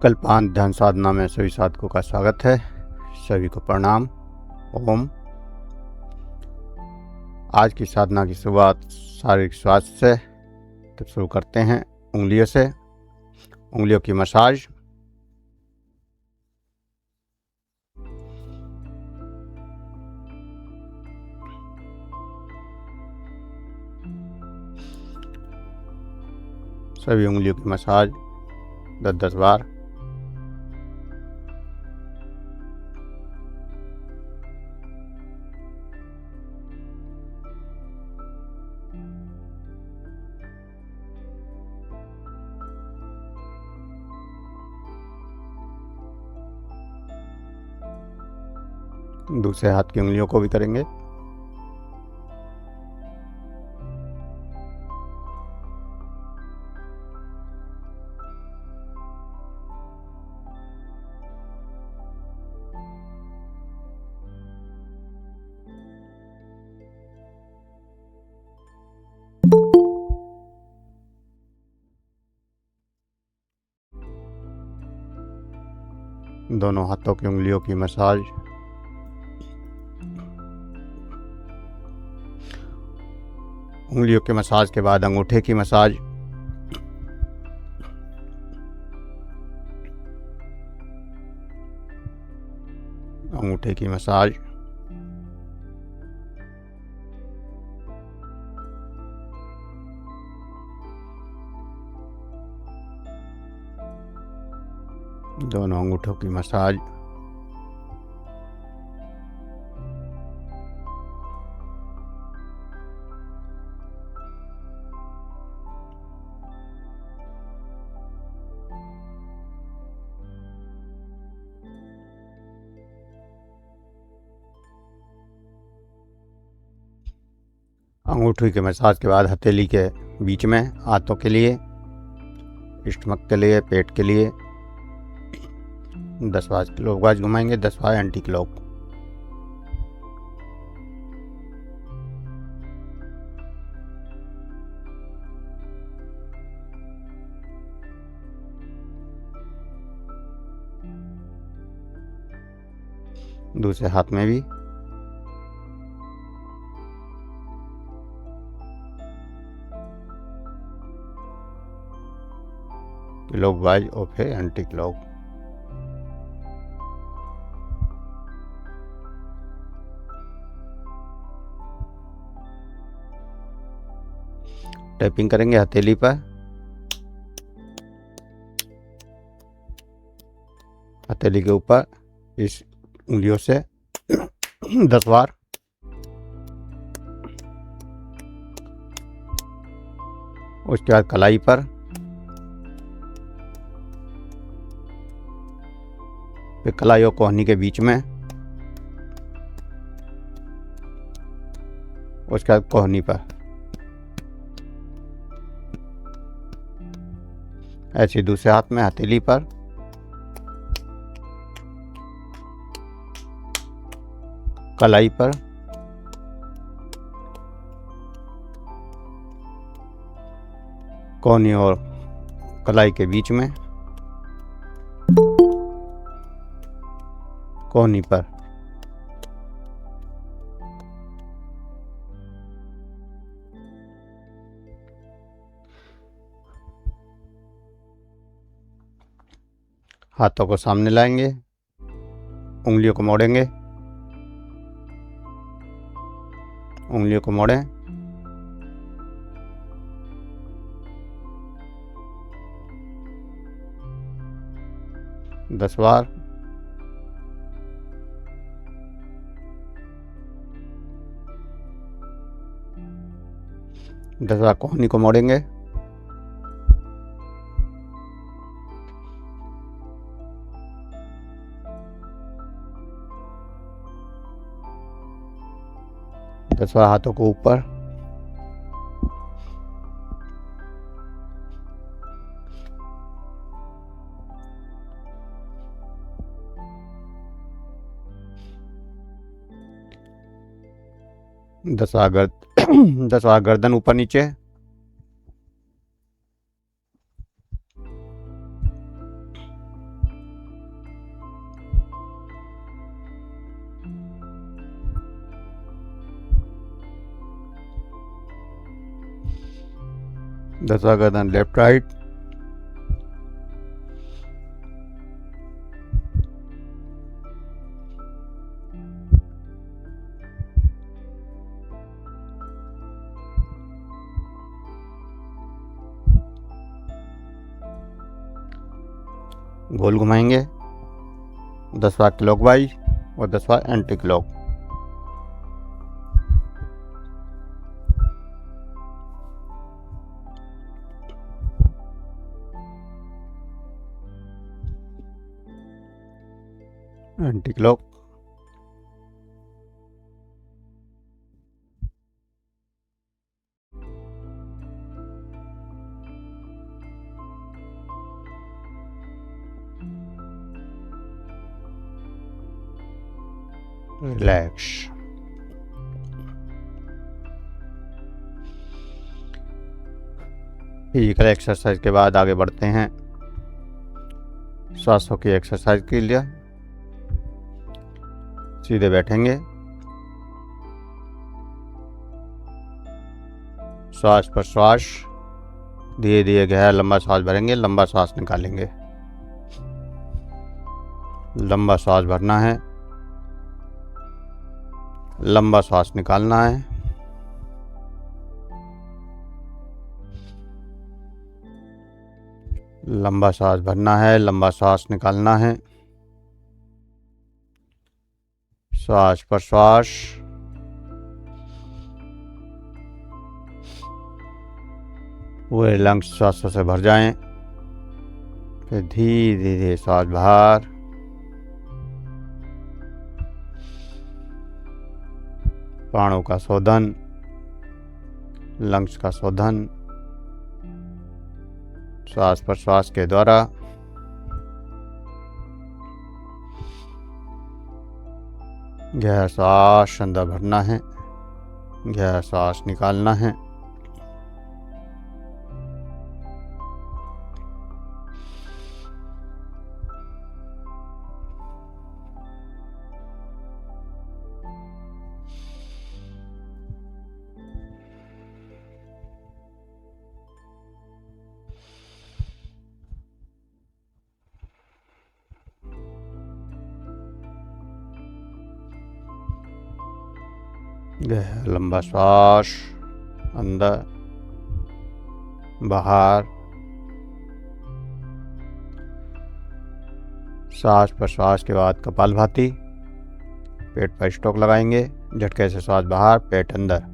कल्पांत ध्यान साधना में सभी साधकों का स्वागत है। सभी को प्रणाम। ओम। आज की साधना की शुरुआत शारीरिक स्वास्थ्य से। तो शुरू करते हैं उंगलियों से। उंगलियों की मसाज। सभी उंगलियों की मसाज 10-10 बार। दूसरे हाथ की उंगलियों को भी करेंगे। दोनों हाथों की उंगलियों की मसाज। उंगलियों के मसाज के बाद अंगूठे की मसाज। अंगूठे की मसाज। दोनों अंगूठों की मसाज। अंगूठी के मसाज के बाद हथेली के बीच में हाथों के लिए, स्टमक के लिए, पेट के लिए 10 बार क्लॉकवाइज घुमाएंगे, 10 बार एंटी क्लॉक। दूसरे हाथ में भी क्लॉकवाइज और फिर एंटी क्लॉक। टैपिंग करेंगे हथेली पर। हथेली के ऊपर इस उंगलियों से 10 बार। उसके बाद कलाई पर, फिर कलाई और कोहनी के बीच में, उसके बाद कोहनी पर। ऐसे दूसरे हाथ में हथेली पर, कलाई पर, कोहनी और कलाई के बीच में, कोहनी पर। हाथों को सामने लाएंगे, उंगलियों को मोड़ेंगे। उंगलियों को मोड़ें। 10 बार। दस बार कोहनी को मोड़ेंगे। दस बार हाथों को ऊपर। दस बार गर्दन ऊपर नीचे। 10वां गर्दन लेफ्ट राइट, गोल घुमाएंगे, 10वां क्लॉकवाइज और 10वां anti clock. Anti clock, relax. Physical exercise के बाद आगे बढ़ते हैं सांसों की एक्सरसाइज के लिए। सीधे बैठेंगे, श्वास पर श्वास, धीरे धीरे गहरा लंबा सांस भरेंगे, लंबा सांस निकालेंगे। लंबा सांस भरना है, लंबा सांस निकालना है। लंबा सांस भरना है, लंबा सांस निकालना है। श्वास पर श्वास, पूरे लंग्स श्वासों से भर जाएं। फिर धीरे धीरे श्वास बाहर। प्राणों का शोधन, लंग्स का शोधन श्वास पर श्वास के द्वारा। गहरा सांस अंदर भरना है, गहरा सांस निकालना है। गहरा लंबा श्वास अंदर बाहर। सांस पर श्वास के बाद कपालभाति, पेट पर स्टॉक लगाएंगे, झटके से श्वास बाहर, पेट अंदर।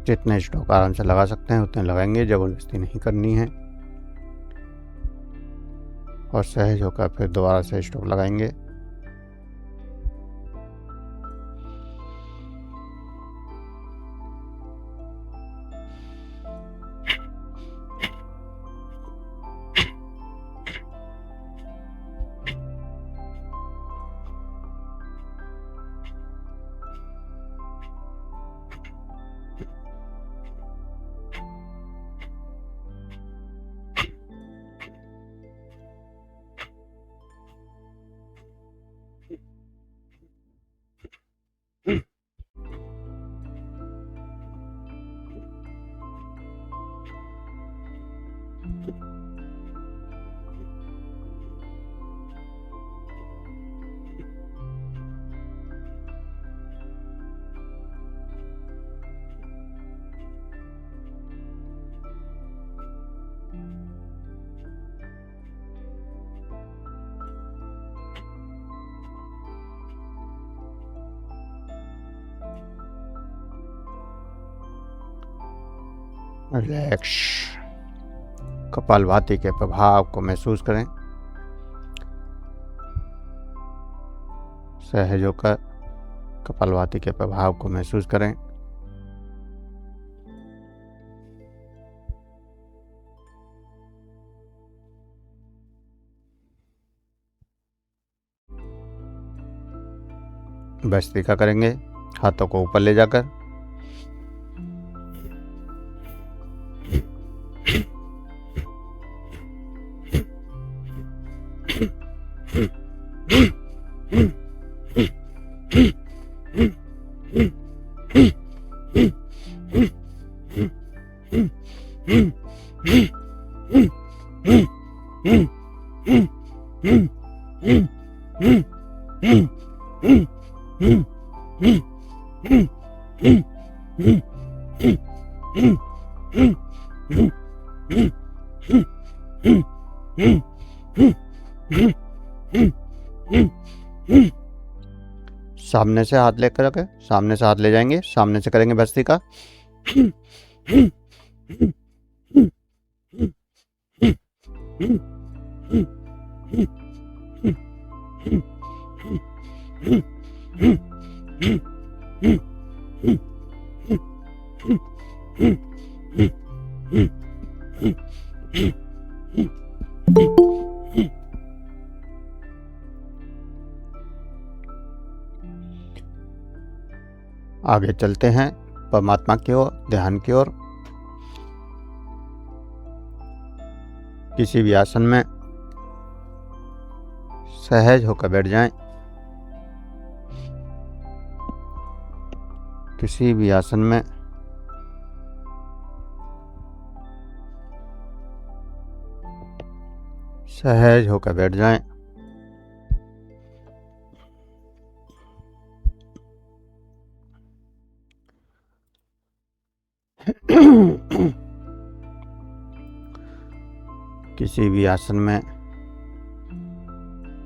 जितने स्टॉक आराम से लगा सकते हैं उतने लगाएंगे, जबरदस्ती नहीं करनी है। और सहज होकर फिर दोबारा से स्टॉक लगाएंगे। रिलैक्स। कपालभाति के प्रभाव को महसूस करें। सहज होकर कपालभाति के प्रभाव को महसूस करें। भस्त्रिका करेंगे हाथों को ऊपर ले जाकर। सामने से हाथ लेकर रखें, सामने से हाथ ले जाएंगे, सामने से करेंगे भस्त्रिका। आगे चलते हैं परमात्मा की ओर, ध्यान की ओर। किसी भी आसन में सहज होकर बैठ जाएं। किसी भी आसन में सहज होकर बैठ जाएं। किसी भी आसन में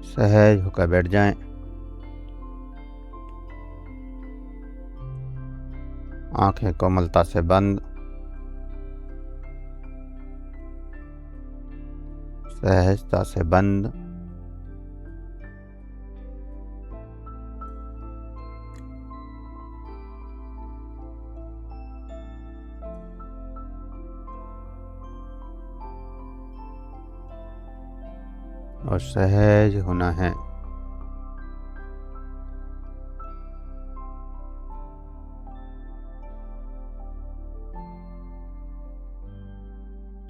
सहज होकर बैठ जाएं। आंखें कोमलता से बंद, सहजता से बंद। और सहज होना है।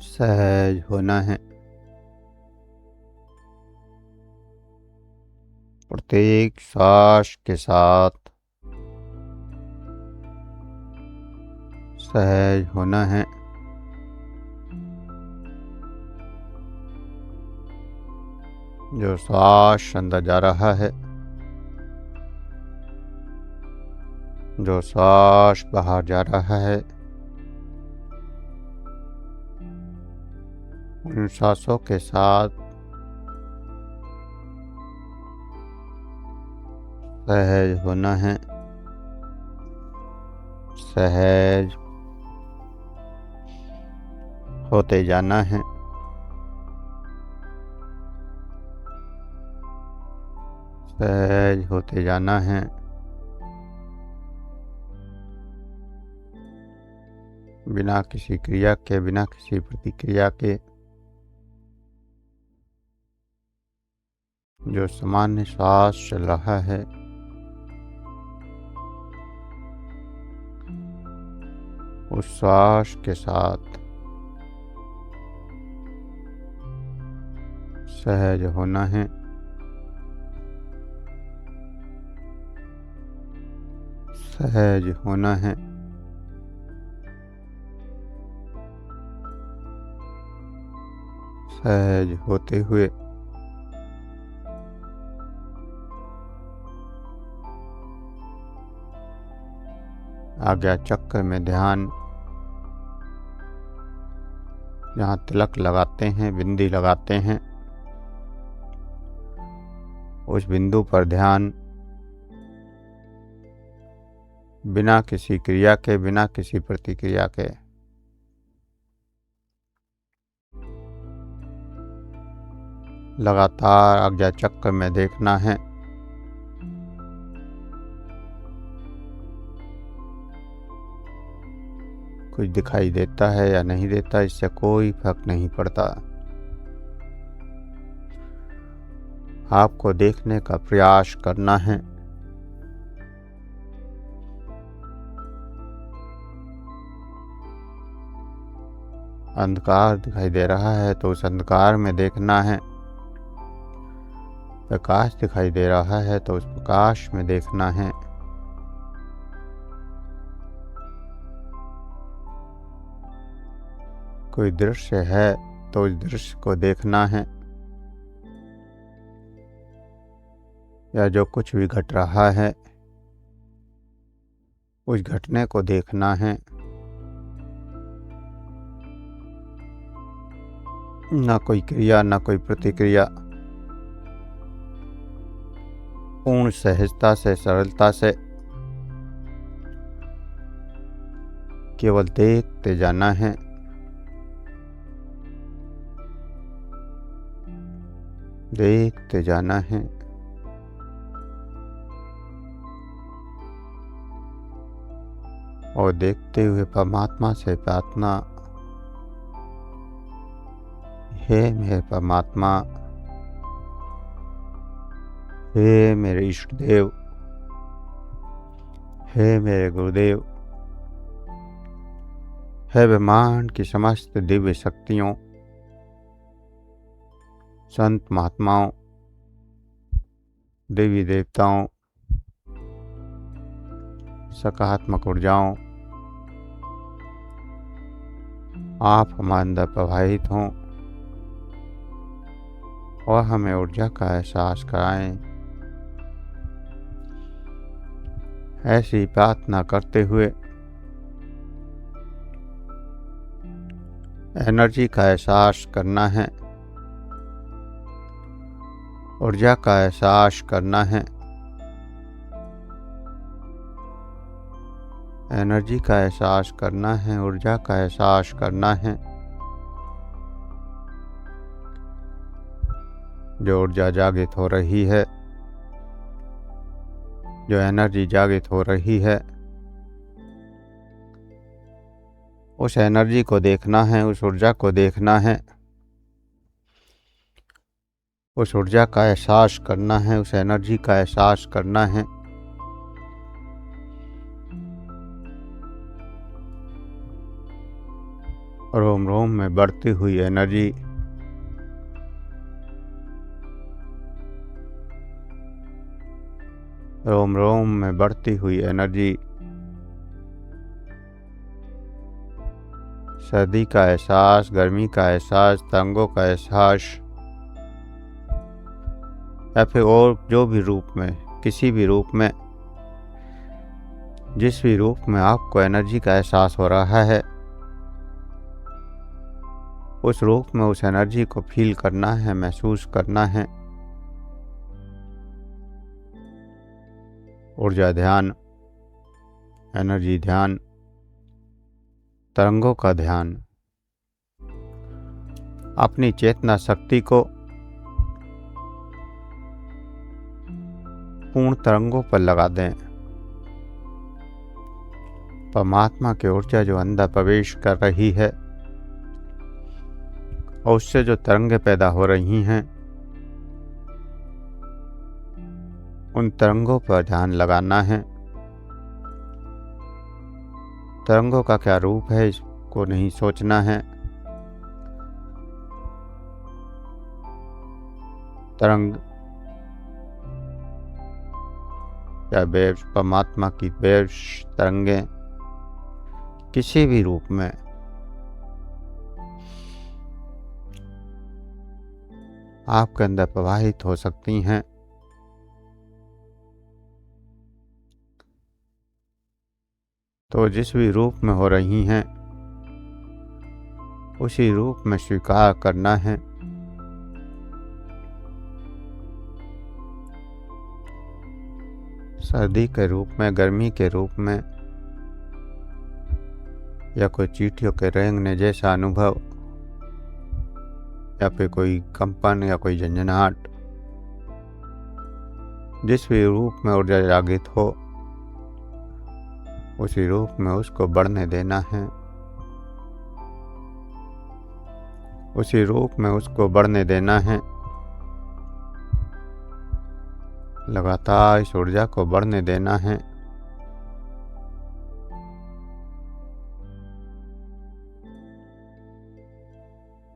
सहज होना है। प्रत्येक श्वास के साथ सहज होना है। जो श्वास अंदर जा रहा है, जो श्वास बाहर जा रहा है, उन सांसों के साथ सहज होना है। सहज होते जाना है। सहज होते जाना है। बिना किसी क्रिया के, बिना किसी प्रतिक्रिया के जो सामान्य श्वास चल रहा है, उस श्वास के साथ सहज होना है। सहज होना है। सहज होते हुए आज्ञा चक्र में ध्यान, जहाँ तिलक लगाते हैं, बिंदी लगाते हैं, उस बिंदु पर ध्यान। बिना किसी क्रिया के, बिना किसी प्रतिक्रिया के लगातार आज्ञा चक्र में देखना है। कुछ दिखाई देता है या नहीं देता, इससे कोई फर्क नहीं पड़ता। आपको देखने का प्रयास करना है। अंधकार दिखाई दे रहा है तो उस अंधकार में देखना है। प्रकाश दिखाई दे रहा है तो उस प्रकाश में देखना है। कोई दृश्य है तो उस दृश्य को देखना है, या जो कुछ भी घट रहा है उस घटने को देखना है। ना कोई क्रिया ना कोई प्रतिक्रिया, पूर्ण सहजता से, सरलता से केवल देखते जाना है। देखते जाना है। और देखते हुए परमात्मा से प्रार्थना, हे मेरे परमात्मा, हे मेरे इष्ट देव, हे मेरे गुरुदेव, हे ब्रह्मांड की समस्त दिव्य शक्तियों, संत महात्माओं, देवी देवताओं, सकारात्मक ऊर्जाओं, आप हमारे अंदर प्रवाहित हों और हमें ऊर्जा का एहसास कराएं। ऐसी प्रार्थना करते हुए एनर्जी का एहसास करना है, ऊर्जा का एहसास करना है। एनर्जी का एहसास करना है, ऊर्जा का एहसास करना है। जो ऊर्जा जागृत हो रही है, जो एनर्जी जागृत हो रही है, उस एनर्जी को देखना है, उस ऊर्जा को देखना है, उस ऊर्जा का एहसास करना है, उस एनर्जी का एहसास करना है। रोम रोम में बढ़ती हुई एनर्जी, रोम रोम में बढ़ती हुई एनर्जी, सर्दी का एहसास, गर्मी का एहसास, तरंगों का एहसास, या फिर और जो भी रूप में, किसी भी रूप में, जिस भी रूप में आपको एनर्जी का एहसास हो रहा है, उस रूप में उस एनर्जी को फील करना है, महसूस करना है। ऊर्जा ध्यान, एनर्जी ध्यान, तरंगों का ध्यान। अपनी चेतना शक्ति को पूर्ण तरंगों पर लगा दें। परमात्मा की ऊर्जा जो अंदर प्रवेश कर रही है और उससे जो तरंगें पैदा हो रही हैं, उन तरंगों पर ध्यान लगाना है। तरंगों का क्या रूप है इसको नहीं सोचना है। तरंग या वेव्स, परमात्मा की वेव्स, तरंगें किसी भी रूप में आपके अंदर प्रवाहित हो सकती हैं। तो जिस भी रूप में हो रही हैं, उसी रूप में स्वीकार करना है। सर्दी के रूप में, गर्मी के रूप में, या कोई चींटियों के रेंगने जैसा अनुभव, या फिर कोई कंपन या कोई झंझनाहट, जिस भी रूप में ऊर्जा जागृत हो उसी रूप में उसको बढ़ने देना है, उसी रूप में उसको बढ़ने देना है। लगातार इस ऊर्जा को बढ़ने देना है।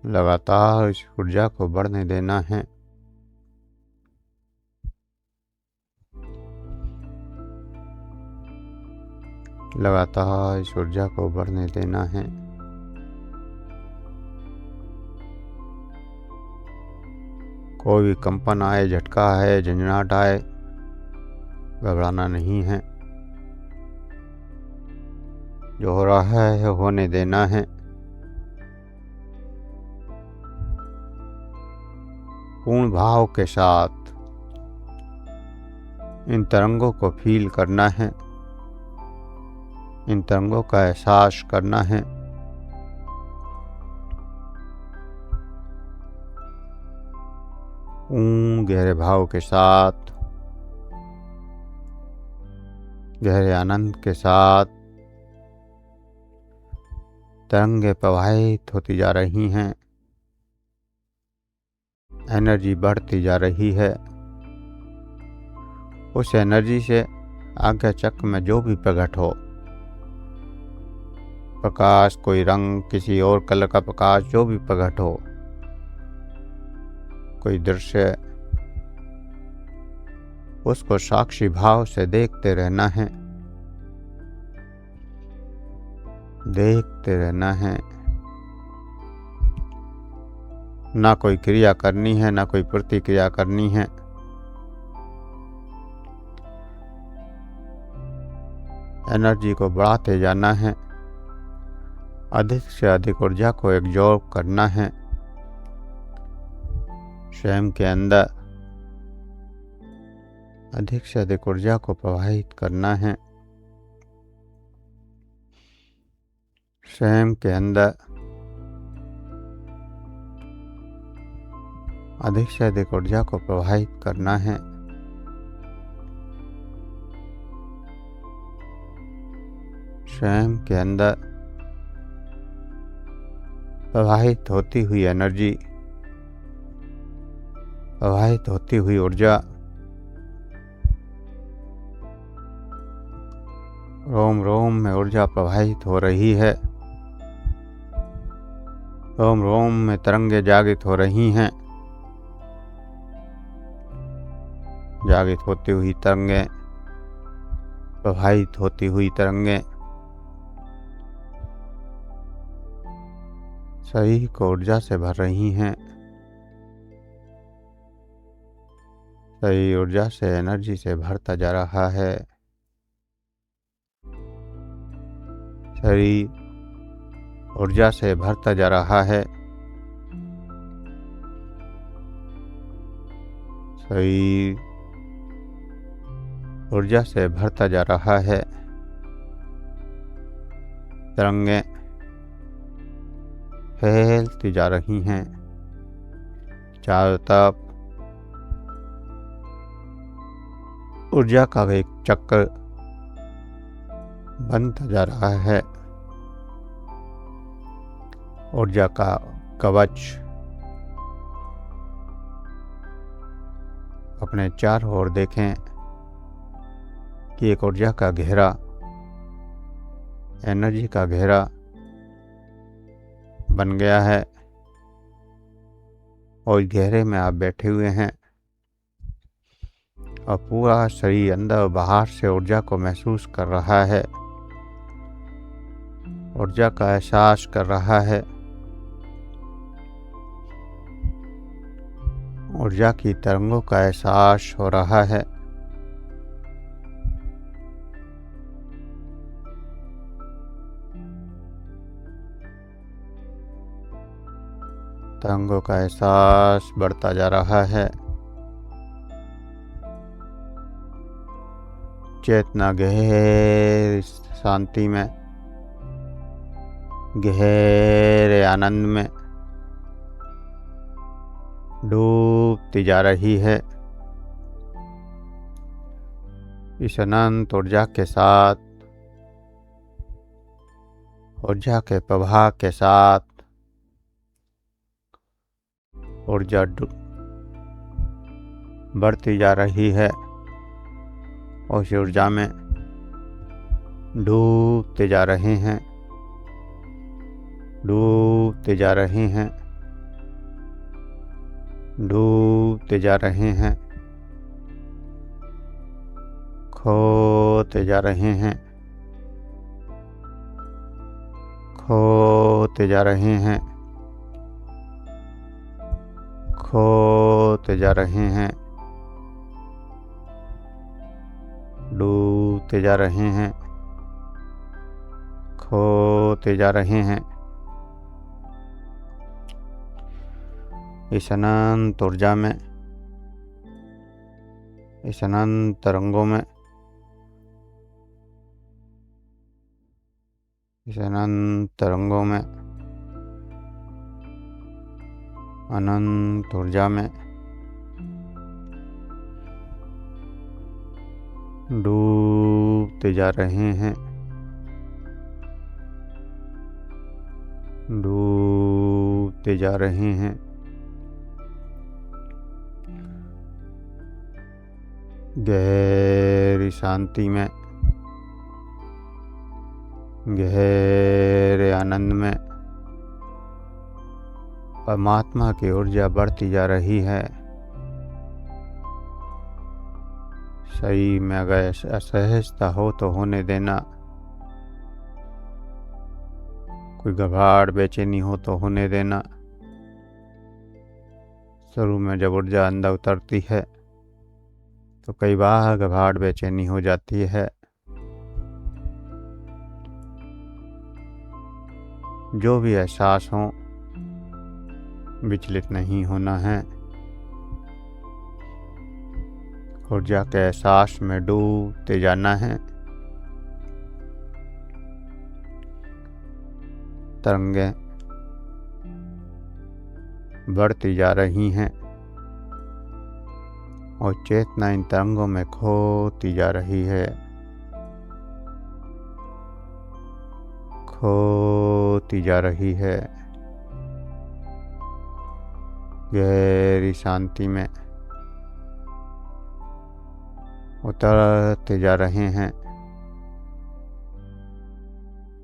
लगातार इस ऊर्जा को बढ़ने देना है। लगातार इस ऊर्जा को बढ़ने देना है। कोई भी कंपन आए, झटका आए, झंझनाहट आए, घबराना नहीं है। जो हो रहा है होने देना है। पूर्ण भाव के साथ इन तरंगों को फील करना है, इन तरंगों का एहसास करना है। पूर्ण गहरे भाव के साथ, गहरे आनंद के साथ तरंगे प्रवाहित होती जा रही हैं। एनर्जी बढ़ती जा रही है। उस एनर्जी से आज्ञा चक्र में जो भी प्रकट हो, प्रकाश, कोई रंग, किसी और कलर का प्रकाश, जो भी प्रकट हो, कोई दृश्य, उसको साक्षी भाव से देखते रहना है, देखते रहना है। ना कोई क्रिया करनी है, ना कोई प्रतिक्रिया करनी है। एनर्जी को बढ़ाते जाना है। अधिक से अधिक ऊर्जा को एब्जॉर्ब करना है स्वयं के अंदर। अधिक से अधिक ऊर्जा को प्रवाहित करना है स्वयं के अंदर। अधिक से अधिक ऊर्जा को प्रवाहित करना है। स्वयं के अंदर प्रवाहित होती हुई एनर्जी, प्रवाहित होती हुई ऊर्जा रोम रोम में ऊर्जा प्रवाहित हो रही है। रोम रोम में तरंगे जागृत हो रही हैं। जागृत होती हुई तरंगे, प्रवाहित होती हुई तरंगे शरीर को ऊर्जा से भर रही हैं। शरीर ऊर्जा से, एनर्जी से भरता जा रहा है। शरीर ऊर्जा से भरता जा रहा है। शरीर ऊर्जा से भरता जा रहा है। तरंगे फैलती जा रही हैं चारों तरफ। ऊर्जा का एक चक्र बनता जा रहा है। ऊर्जा का कवच अपने चारों ओर देखें कि एक ऊर्जा का घेरा, एनर्जी का घेरा बन गया है और घेरे में आप बैठे हुए हैं और पूरा शरीर अंदर और बाहर से ऊर्जा को महसूस कर रहा है, ऊर्जा का एहसास कर रहा है। ऊर्जा की तरंगों का एहसास हो रहा है। तरंगों का एहसास बढ़ता जा रहा है। चेतना गहरी शांति में, गहरे आनंद में डूबती जा रही है। इस अनंत ऊर्जा के साथ, ऊर्जा के प्रवाह के साथ ऊर्जा बढ़ती जा रही है। उस ऊर्जा में डूबते जा रहे हैं, डूबते जा रहे हैं, डूबते जा रहे हैं, खोते जा रहे हैं, खोते जा रहे हैं, खोते जा रहे हैं, डूबते जा रहे हैं, खोते जा रहे हैं। इस अनंत ऊर्जा में, इस अनंत तरंगों में, इस अनंत तरंगों में, अनंत ऊर्जा में डूबते जा रहे हैं, डूबते जा रहे हैं। गहरी शांति में, गहरे आनंद में परमात्मा की ऊर्जा बढ़ती जा रही है। शरीर में अगर असहजता हो तो होने देना, कोई घबराहट बेचैनी हो तो होने देना। शुरू में जब ऊर्जा अंदर उतरती है तो कई बार घबराहट बेचैनी हो जाती है। जो भी एहसास हो, विचलित नहीं होना है। ऊर्जा के एहसास में डूबते जाना है। तरंगें बढ़ती जा रही हैं और चेतना इन तरंगों में खोती जा रही है, खोती जा रही है। गहरी शांति में उतरते जा रहे हैं,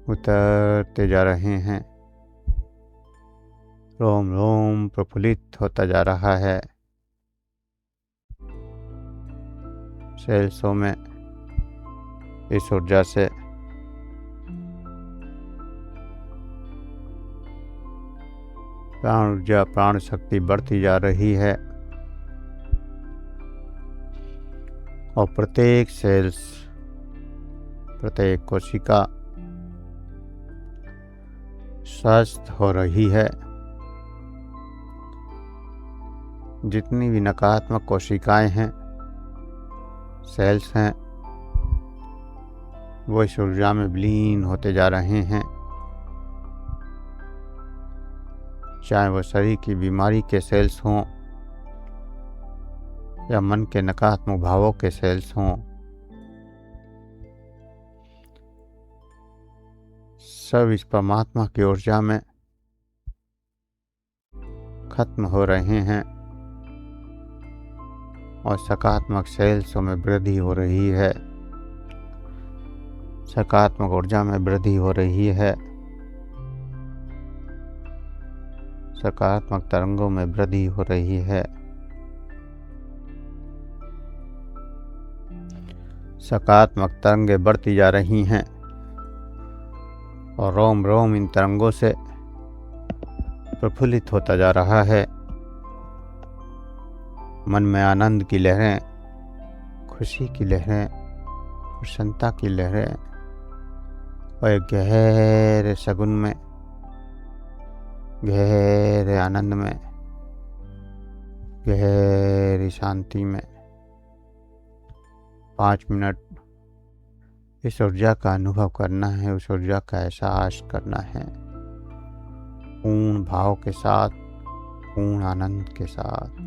उतरते जा रहे हैं। रोम रोम प्रफुल्लित होता जा रहा है। सेल्सों में इस ऊर्जा से प्राण ऊर्जा, प्राण शक्ति बढ़ती जा रही है और प्रत्येक सेल्स, प्रत्येक कोशिका स्वस्थ हो रही है। जितनी भी नकारात्मक कोशिकाएं हैं, सेल्स हैं, वो इस ऊर्जा में विलीन होते जा रहे हैं। चाहे वो शरीर की बीमारी के सेल्स हों या मन के नकारात्मक भावों के सेल्स हों, सब इस परमात्मा की ऊर्जा में खत्म हो रहे हैं और सकारात्मक सेल्सों में वृद्धि हो रही है, सकारात्मक ऊर्जा में वृद्धि हो रही है, सकारात्मक तरंगों में वृद्धि हो रही है। सकारात्मक तरंगें बढ़ती जा रही हैं और रोम रोम इन तरंगों से प्रफुल्लित होता जा रहा है। मन में आनंद की लहरें, खुशी की लहरें, प्रसन्नता की लहरें और एक गहरे सगुन में, गहरे आनंद में, गहरी शांति में 5 मिनट इस ऊर्जा का अनुभव करना है, उस ऊर्जा का एहसास करना है। पूर्ण भाव के साथ पूर्ण आनंद के साथ।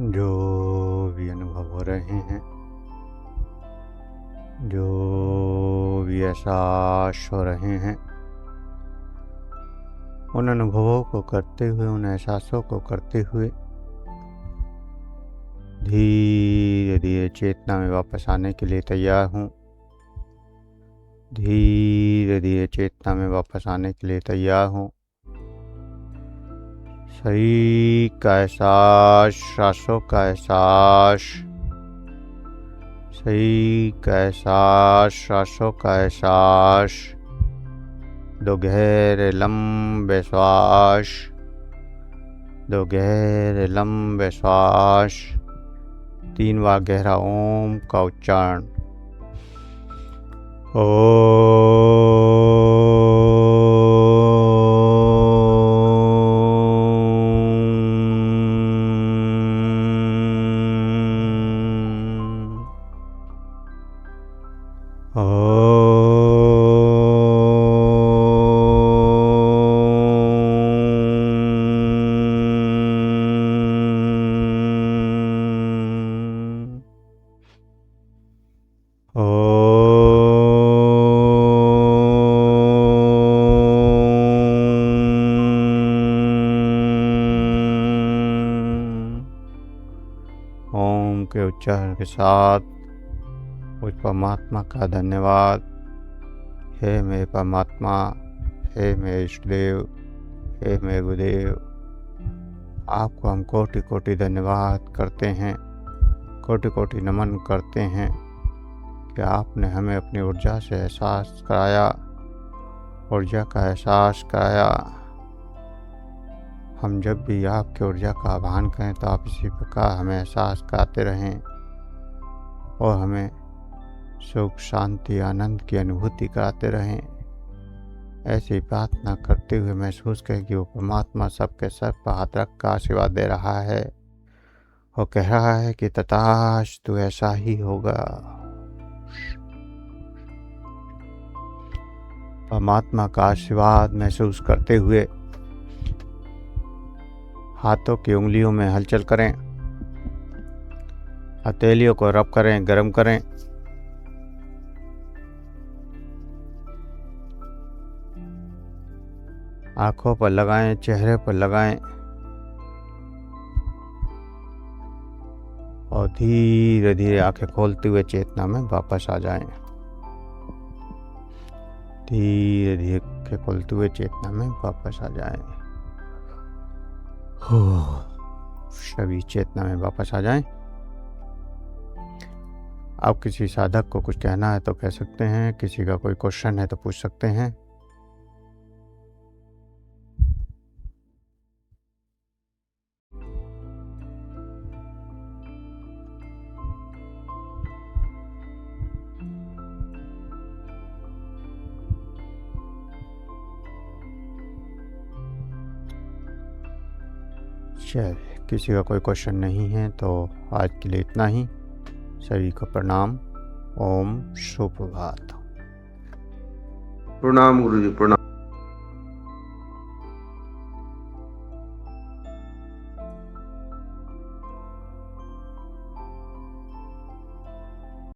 जो भी अनुभव हो रहे हैं, जो भी एहसास हो रहे हैं, उन अनुभवों को करते हुए, उन एहसासों को करते हुए धीरे धीरे चेतना में वापस आने के लिए तैयार हूँ। धीरे धीरे चेतना में वापस आने के लिए तैयार हूँ। शरीर का एहसास, सांसों का एहसास, शरीर का एहसास, सांसों का एहसास। 2 गहरे लंबे श्वास, 2 गहरे लंबे श्वास। 3 बार गहरा ओम का उच्चारण। ओम के उच्चारण के साथ उस परमात्मा का धन्यवाद। हे मेरे परमात्मा, हे मेरे इष्टदेव, हे मेरे गुरुदेव, आपको हम कोटि कोटि धन्यवाद करते हैं, कोटि कोटि नमन करते हैं कि आपने हमें अपनी ऊर्जा से एहसास कराया, ऊर्जा का एहसास कराया। हम जब भी आपकी ऊर्जा का आह्वान करें तो आप इसी प्रकार हमें एहसास कराते रहें और हमें सुख, शांति, आनंद की अनुभूति कराते रहें। ऐसी प्रार्थना करते हुए महसूस करें कि वो परमात्मा सबके सर पर हाथ रख कर आशीर्वाद दे रहा है और कह रहा है कि तथास्तु ऐसा ही होगा। परमात्मा का आशीर्वाद महसूस करते हुए हाथों की उंगलियों में हलचल करें, हथेलियों को रब करें, गर्म करें। आंखों पर लगाएं, चेहरे पर लगाएं और धीरे धीरे आंखें खोलते हुए चेतना में वापस आ जाएं। धीरे धीरे आंखें खोलते हुए चेतना में वापस आ जाएं। सभी चेतना में वापस आ जाएं। आप किसी साधक को कुछ कहना है तो कह सकते हैं, किसी का कोई क्वेश्चन है तो पूछ सकते हैं। चलिए, किसी का कोई क्वेश्चन नहीं है तो आज के लिए इतना ही। सभी को प्रणाम। ओम सुप्रभात। प्रणाम गुरुजी, प्रणाम।